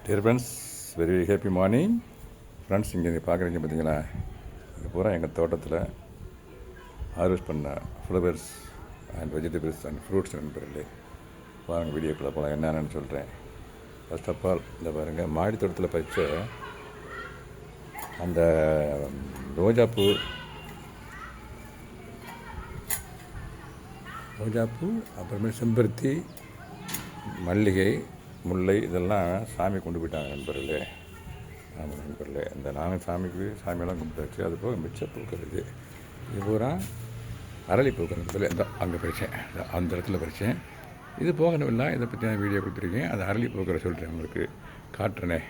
Dear friends, very happy morning friends. இங்கே நீங்கள் பார்க்குறீங்க பார்த்தீங்களா, இது பூரா எங்கள் தோட்டத்தில் ஹார்வெஸ்ட் பண்ண flowers and vegetables and fruits நண்பர்களே. வாங்க வீடியோக்குள்ளே போகலாம், என்னென்னு சொல்கிறேன். ஃபர்ஸ்ட் ஆஃப் ஆல் இந்த பாருங்கள், மாடி தோட்டத்தில் பறித்த அந்த ரோஜாப்பூ அப்புறமே செம்பருத்தி, மல்லிகை, முல்லை இதெல்லாம் சாமி கொண்டு போயிட்டாங்க நண்பர்களே. ஆமாம் நண்பர்களே, இந்த நானும் சாமியெல்லாம் கும்பிட்டாச்சு. அது போக மிச்ச பூக்கிறது இது பூரா அரளி பூக்கிற நண்பர்களே. இந்த அங்கே பறித்தேன், அந்த இடத்துல பறித்தேன். இது போகணும்னா இதை பற்றி நான் வீடியோ கொடுத்துருக்கேன். அது அரளி பூக்கிற சொல்கிறேன், உங்களுக்கு காட்டுறேனே.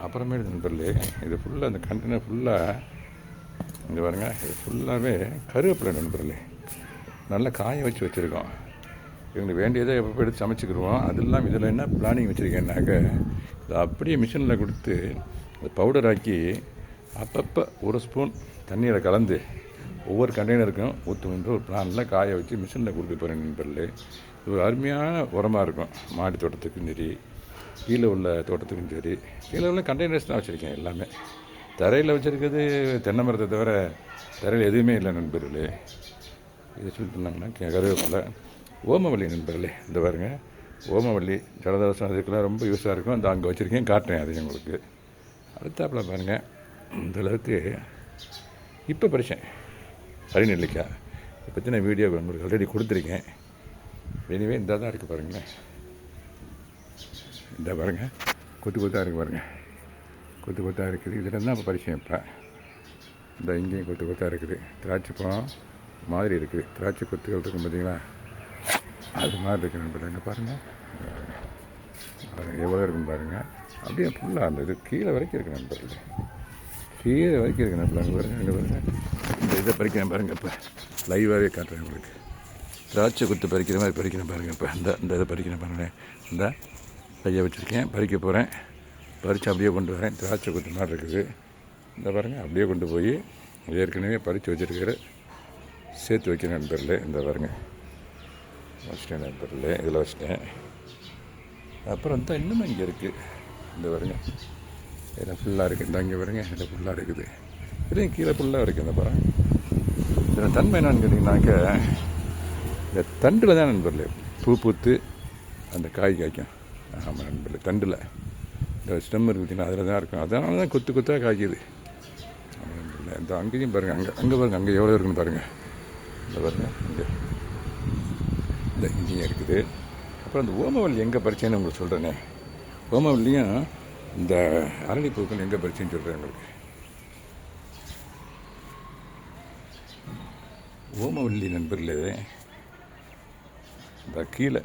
அப்புறமே நண்பர்களே, இது ஃபுல்லாக அந்த கண்டெய்னர் ஃபுல்லாக இங்கே பாருங்க, இது ஃபுல்லாகவே கருவேப்பிலை நண்பர்களே. நல்லா காய வச்சு வச்சுருக்கோம். எங்களுக்கு வேண்டியதை எப்போ எடுத்து சமைச்சிக்கிடுவோம். அது இல்லாமல் இதில் என்ன பிளானிங் வச்சுருக்கேன்னாக்க, இதை அப்படியே மிஷினில் கொடுத்து அது பவுடர் ஆக்கி அப்பப்போ ஒரு ஸ்பூன் தண்ணீரை கலந்து ஒவ்வொரு கண்டெய்னருக்கும் ஊற்றுன்ற ஒரு பிளானில் காய வச்சு மிஷினில் கொடுக்க போகிறேன் நண்பர்களே. இது ஒரு அருமையான உரமாக இருக்கும். மாடி தோட்டத்துக்கும் சரி, கீழே உள்ள தோட்டத்துக்கும் சரி. கீழே உள்ள கண்டெய்னர்ஸ் தான் வச்சுருக்கேன் எல்லாமே. தரையில் வச்சுருக்கிறது தென்னை மரத்தை தவிர தரையில் எதுவுமே இல்லை நண்பர்களே. இதை சொல்லிட்டுனாங்கன்னா கருவேப்பிலை, ஓமவல்லி நண்பர்களே. இந்த பாருங்க, ஓமவல்லி ஜலதோஷம் அதுக்கெல்லாம் ரொம்ப யூஸாக இருக்கும். அந்த அங்கே வச்சுருக்கேன், காட்டுறேன் அது உங்களுக்கு. அடுத்தாப்பில் பாருங்கள், இந்தளவுக்கு இப்போ பறித்தேன் நெல்லிக்காய். இதை பற்றி நான் வீடியோ உங்களுக்கு ஆல்ரெடி கொடுத்துருக்கேன். எனிவே இந்த தான் இருக்குது பாருங்களேன். இந்த பாருங்கள், கொத்து கொத்தாக இருக்குது பாருங்கள், கொத்து கொத்தாக இருக்குது. இதில் தான் இப்போ பறித்தேன். இப்போ இந்த இங்கேயும் கொத்து கொத்தாக இருக்குது. திராட்சை பழம் மாதிரி இருக்குது. திராட்சை கொத்துகள் இருக்கும் பார்த்தீங்களா, அது மாதிரி இருக்குது நண்பர்கள். என்ன பாருங்கள், எவ்வளோ இருக்குன்னு பாருங்கள். அப்படியே ஃபுல்லாக அந்த இது கீழே வரைக்கும் இருக்குது நண்பர்கள், கீழே வரைக்கும் இருக்குது நண்பர்கள். பாருங்கள், இங்கே பாருங்கள், இந்த இதை பறிக்கிறேன் பாருங்கள். இப்போ லைவாகவே காட்டுறேன் உங்களுக்கு. திராட்சை கொத்து பறிக்கிற மாதிரி பறிக்கிறேன் பாருங்கள். இப்போ இந்த இதை பறிக்கிறேன் பாருங்கள். இந்த கையை வச்சுருக்கேன், பறிக்க போகிறேன். பறித்து அப்படியே கொண்டு வரேன். திராட்சை கொத்து மாதிரி இருக்குது. இந்த பாருங்கள், அப்படியே கொண்டு போய் ஏற்கனவே பறித்து வச்சுருக்கிற சேர்த்து வைக்கிறேன் நண்பர்களே. இந்த பாருங்கள், வச்சிட்டேன் நண்பர்களே, இதில் வச்சிட்டேன். அப்புறம் தான் இன்னும் இங்கே இருக்குது. இந்த பாருங்க, இதில் ஃபுல்லாக இருக்குது. இந்த இங்கே பாருங்க, இதில் ஃபுல்லாக இருக்குது. இதுலேயும் கீழே ஃபுல்லாக இருக்குது. இந்த பாருங்க, இதில் தன்மை என்னன்னு கேட்டிங்கனாக்க, இந்த தண்டில் தான் நண்பர்களே பூ பூத்து அந்த காய் காய்க்கும். ஆமாம் நண்பர்களே, தண்டில் இந்த ஸ்டெம் இருக்குதுன்னா அதில் தான் இருக்கும். அதனால தான் கொத்து கொத்தாக காய்க்குது. ஆமாம் நண்பர்களே. இந்த அங்கேயும் பாருங்கள், அங்கே பாருங்கள், அங்கே எவ்வளோ இருக்குன்னு பாருங்கள். இந்த பாருங்கள், இங்கே இந்த இங்கேயும் இருக்குது. அப்புறம் இந்த ஓமவல்லி எங்கே பறிச்சேன்னு உங்களுக்கு சொல்கிறேனே. ஓமவல்லியும் இந்த அரளிப்பூக்கள் எங்கே பறிச்சேன்னு சொல்கிறேன் உங்களுக்கு. ஓமவல்லி நண்பர்களே, இந்த கீழே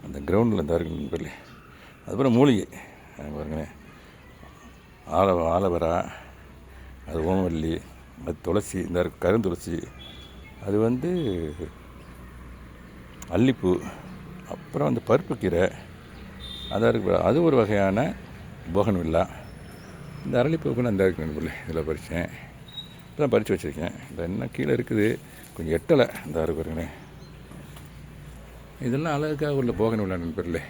அந்த கிரவுண்டில் இந்த இருக்கு நண்பர்களே. அதுக்கப்புறம் மூலிகை பாருங்களேன், ஆலவரா, அது ஓமவல்லி, அது துளசி, இந்த கருந்துளசி, அது அல்லிப்பூ, அப்புறம் அந்த பருப்பு கீரை, அதாக இருக்கு. அது ஒரு வகையான போகன்வில்லா. இந்த அரளிப்பூக்கள் அந்த இருக்கு நண்பர்களே. இதில் பறித்தேன், இப்போ தான் பறித்து வச்சுருக்கேன். இந்த என்ன கீழே இருக்குது, கொஞ்சம் எட்டலை. இந்த இருக்குறேங்கண்ணே, இதெல்லாம் அழகாக உள்ள போகன்வில்லா நண்பர்களே.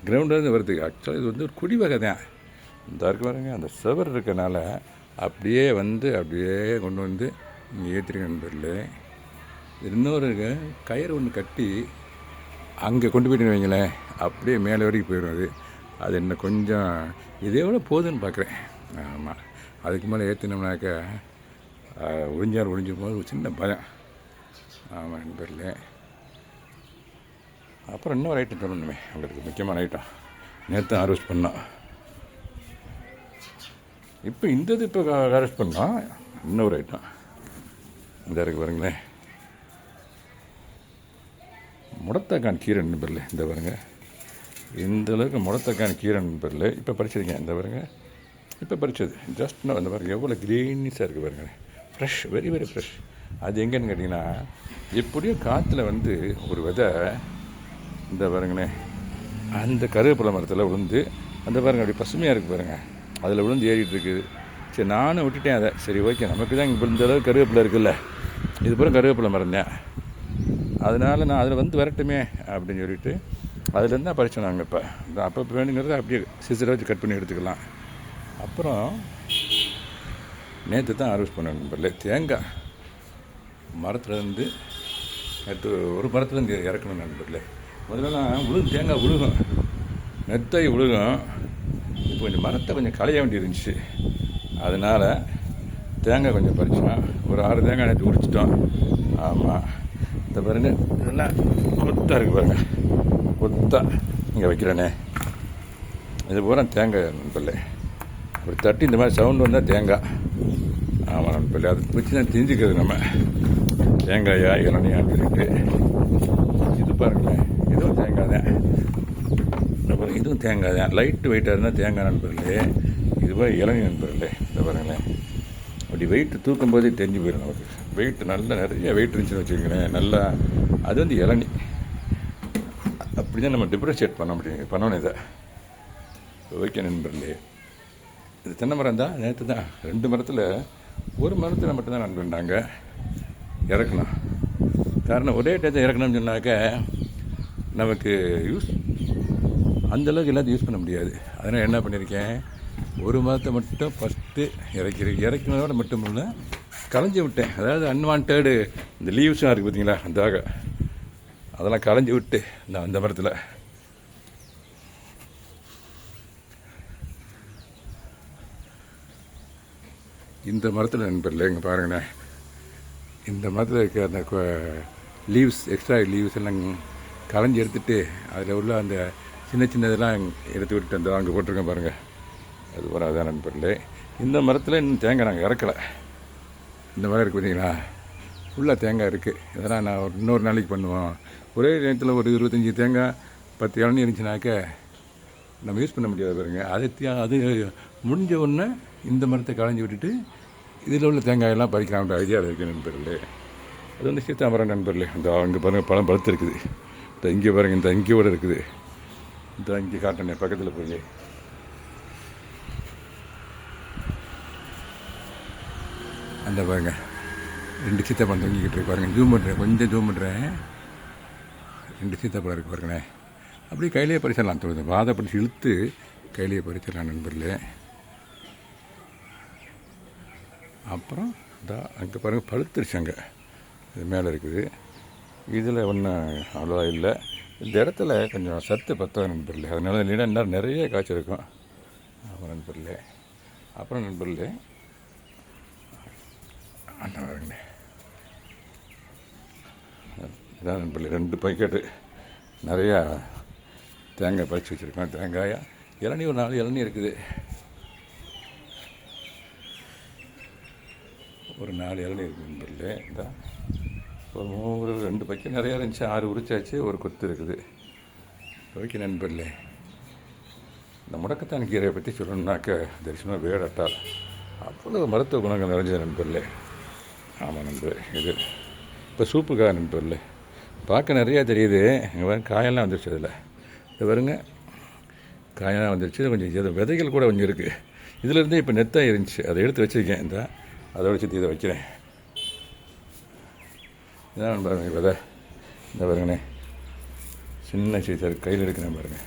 கிரவுண்டிலேருந்து வருது. ஆக்சுவலாக இது ஒரு குடி வகை தான். இந்த இருக்கு பாருங்க, அந்த செவர் இருக்கனால அப்படியே அப்படியே கொண்டு வந்து இங்கே ஏற்றிருக்க நண்பர்களே. இன்னொரு கயிறு ஒன்று கட்டி அங்கே கொண்டு போய்ட்டு வைங்களேன், அப்படியே மேலே வரைக்கும் போயிடும். அது என்ன கொஞ்சம் இதே விட போதுன்னு பார்க்குறேன். ஆமாம், அதுக்கு மேலே ஏற்றினோம்னாக்க ஒழிஞ்சிடும் போது ஒரு சின்ன பயம். ஆமாம் நண்பர்களே. அப்புறம் இன்னொரு ஐட்டம் சொல்லணுமே உங்களுக்கு, முக்கியமான ஐட்டம். நேற்று ஹார்வெஸ்ட் பண்ணோம். இப்போ இந்த இது இப்போ ஹார்வெஸ்ட் பண்ணோம். இன்னொரு ஐட்டம் இந்த இருக்கு பாருங்களேன், முடத்தக்கான் கீரை நண்பர்களே. இந்த பாருங்க, இந்த அளவுக்கு முடத்தக்கான் கீரை நண்பர்களே. இப்போ பறிச்சிருக்கேன். இந்த பாருங்க, இப்போ பறிச்சது ஜஸ்ட் நான் இந்த பாருங்கள், எவ்வளோ க்ரீனிஸாக இருக்குது பாருங்கள். Fresh, very very fresh. அது எங்கேன்னு கேட்டிங்கன்னா, எப்படியோ காற்றுல ஒரு விதை இந்த பாருங்களேன், அந்த கருவேப்பிலை மரத்தில் விழுந்து அந்த பாருங்கள் அப்படி பசுமையாக இருக்குது பாருங்கள், அதில் விழுந்து ஏறிட்டு இருக்குது. சரி, நானும் விட்டுட்டேன் அதை. சரி, ஓகே, நமக்கு தான் இங்கே இந்த அளவுக்கு கருவேப்பிலை இருக்குல்ல, இது பூரா கருவேப்பிலை மரம் தான். அதனால் நான் அதில் வரட்டுமே அப்படின்னு சொல்லிட்டு அதுலேருந்து தான் பறிச்சோம் நாங்கள். இப்போ அப்போ வேணுங்கிறத அப்படியே சிசரை வச்சு கட் பண்ணி எடுத்துக்கலாம். அப்புறம் நேற்று தான் ஹார்வெஸ்ட் பண்ண நண்பர்களே, தேங்காய் மரத்துலேருந்து நேற்று ஒரு மரத்துலேருந்து இறக்கணும் நண்பர்களே. முதல்லலாம் தேங்காய் விழுகும், நெத்தாய் விழுகும். இப்போ கொஞ்சம் மரத்தை கொஞ்சம் களைய வேண்டி இருந்துச்சு, அதனால் தேங்காய் கொஞ்சம் பறிச்சோம். ஒரு 6 தேங்காய் நேற்று உரிச்சிட்டோம். ஆமாம், இந்த பாருங்க, இதெல்லாம் கொத்தாக இருக்குது பாருங்க, கொத்தா இங்கே வைக்கிறேனே, இது பூரா தேங்காய் நண்பர்களே. ஒரு தட்டி இந்த மாதிரி சவுண்டு வந்தால் தேங்காய். ஆமாம் நண்பர்களே, அதை வச்சு தான் தெரிஞ்சுக்கிறது நம்ம தேங்காயா இளநியான்னு சொல்லிட்டு. இது பாருங்களேன், இதுவும் தேங்காய் தான். அப்புறம் இதுவும் தேங்காய் தான், லைட்டு வெயிட்டாக இருந்தால் தேங்காய் நண்பர்களே. இதுவாக இளநி நண்பர்களே. இதை பாருங்களேன், அப்படி வெயிட்டு தூக்கும் போதே தெரிஞ்சு போயிடும் நமக்கு. வெயிட் நல்லா நிறைய வெயிட் இருந்துச்சுன்னு வச்சுக்கோங்களேன், நல்லா அது வந்து இளநி. அப்படி தான் நம்ம டிஃப்ரென்ஷியேட் பண்ணணும் இதை. ஓகே நண்பர்களே, இது தென்னை மரம் தான். நேற்று தான் 2 மரத்தில், ஒரு மரத்தில் மட்டும்தான் நண்பர்ண்டாங்க இறக்கணும். காரணம் ஒரே டேத்தை இறக்கணும்னு சொன்னாக்க நமக்கு அந்தளவுக்கு எல்லாத்தையும் யூஸ் பண்ண முடியாது. அதனால் என்ன பண்ணியிருக்கேன், ஒரு மரத்தை மட்டும் ஃபஸ்ட்டு இறக்கினதோட மட்டும் இல்லை, களைஞ்சி விட்டேன். அதாவது அன்வான்டு இந்த லீவ்ஸும் இருக்குது பார்த்தீங்களா, அதாக அதெல்லாம் களைஞ்சி விட்டு அந்த மரத்தில் இந்த மரத்தில் நண்பர்களே இங்கே பாருங்கண்ணே, இந்த மரத்தில் இருக்க அந்த லீவ்ஸ், எக்ஸ்ட்ரா லீவ்ஸ் எல்லாம் களைஞ்சி எடுத்துகிட்டு அதில் உள்ள அந்த சின்ன சின்னதெல்லாம் எடுத்து விட்டு அந்த அங்கே போட்டிருக்கேன் பாருங்கள். அது போல அதான் நண்பர்களே. இந்த மரத்தில் இன்னும் தேங்காய் நாங்கள் இறக்கலை. இந்த மரம் இருக்குது பார்த்தீங்களா, ஃபுல்லாக தேங்காய் இருக்குது. இதெல்லாம் நான் இன்னொரு நாளைக்கு பண்ணுவோம். ஒரே நேரத்தில் ஒரு 25 தேங்காய் 10 இளநீ இருந்துச்சுனாக்க நம்ம யூஸ் பண்ண முடியாது பாருங்க. அது முடிஞ்ச உடனே இந்த மரத்தை களைஞ்சி விட்டுட்டு இதில் உள்ள தேங்காயெல்லாம் பறிக்கலாம்ன்ற ஐடியாவில் இருக்குது நண்பர்களே. அது வந்து சீத்தாமரம் நண்பர்களே. இந்த அங்கே பாருங்கள், பழம் பழுத்து இருக்குது. இந்த இங்கே பாருங்கள், இந்த இங்கேயோடு இருக்குது. இந்த இங்கே காட்டினேன் பக்கத்தில் போய். அந்த பாருங்க, 2 சீத்தாப்பழம் தொங்கிக்கிட்டு இருக்கு பாருங்கள். ஜூம் பண்ணுறேன், கொஞ்சம் ஜூம் பண்ணுறேன். 2 சீத்தாப்பழம் இருக்குது பாருங்களேன். அப்படியே கையிலேயே பறிச்சிடலாம். தோணுது வாதை பிடிச்சி இழுத்து கையிலேயே பறிச்சிடலாம் நண்பர்களே. அப்புறம் அங்கே பாருங்கள், பழுத்துருச்சு. அங்கே இது மேலே இருக்குது. இதில் ஒன்றும் அவ்வளோவா இல்லை. இந்த இடத்துல கொஞ்சம் சத்து பத்தாது நண்பர்களே. அதனால இல்லைன்னா இன்னும் நிறைய காய்ச்சிருக்கும். அப்புறம் நண்பர்களே, அந்த பாருங்களே, இதான் நண்பர்களே 2 பாக்கெட்டு நிறையா தேங்காய் பறித்து வச்சுருக்கோம். தேங்காயா இளநீ ஒரு 4 இளநீ இருக்குது. ஒரு 4 இளநீ இருக்குது நண்பர்களே. இந்த ஒரு 2 பாக்கெட் நிறையா இருந்துச்சு. 6 உரிச்சாச்சு, ஒரு கொத்து இருக்குது. ஓகே நண்பர்களே, இந்த முடக்கத்தான் கீரையை பற்றி சொல்லணுன்னாக்க தரிசனம் வேடட்டால் அவ்வளோ மருத்துவ குணங்கள் நிறைஞ்ச நண்பர்களே. ஆமாம் நண்பர், இது இப்போ சூப்புக்காக நண்பர்களே. பார்க்க நிறையா தெரியுது. இங்கே பாருங்க, காயெல்லாம் வந்துருச்சு. அதில் இது வருங்க, காயெல்லாம் வந்துருச்சு. கொஞ்சம் விதைகள் கூட கொஞ்சம் இருக்குது. இதிலேருந்தே இப்போ நெத்தாக இருந்துச்சு, அதை எடுத்து வச்சுருக்கேன். இந்த அதோட சுற்றி இதை வைக்கிறேன். இதான் பாருங்க விதை. இந்த பாருங்கண்ணே, சின்ன சீசர் கையில் எடுக்கிறேன் பாருங்கள்.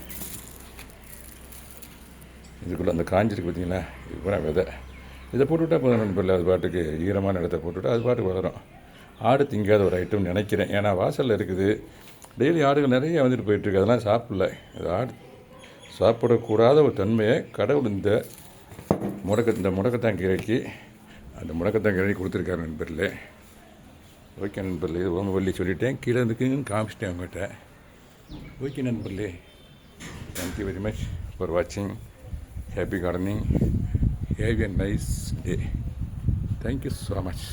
இதுக்குள்ளே அந்த காஞ்சிருக்கு பார்த்தீங்களா, இது பூரா விதை. இதை போட்டுவிட்டால் போதும் நண்பர்களே. அது பாட்டுக்கு ஈரமான இடத்த போட்டுவிட்டா அது பாட்டுக்கு வளரும். ஆடு திங்காத ஒரு ஐட்டம் நினைக்கிறேன். ஏன்னா வாசலில் இருக்குது. டெய்லி ஆடுகள் நிறைய வந்துட்டு போயிட்டுருக்கு. அதெல்லாம் சாப்பிடல. இது ஆடு சாப்பிடக்கூடாத ஒரு தன்மையை கடவுள் இந்த முடக்கத்தான் கீரைக்கு, அந்த முடக்கத்தான் கீரை கொடுத்துருக்காரு நண்பர்களே. ஓகே நண்பர்களே, இது ஓமவல்லி சொல்லிட்டேன். கீழே இருந்துக்குன்னு காமிச்சிட்டேன் அவங்ககிட்ட. ஓகே நண்பர்களே, தேங்க்யூ வெரி மச் ஃபார் வாட்சிங். Happy gardening. Have a nice day. Thank you so much.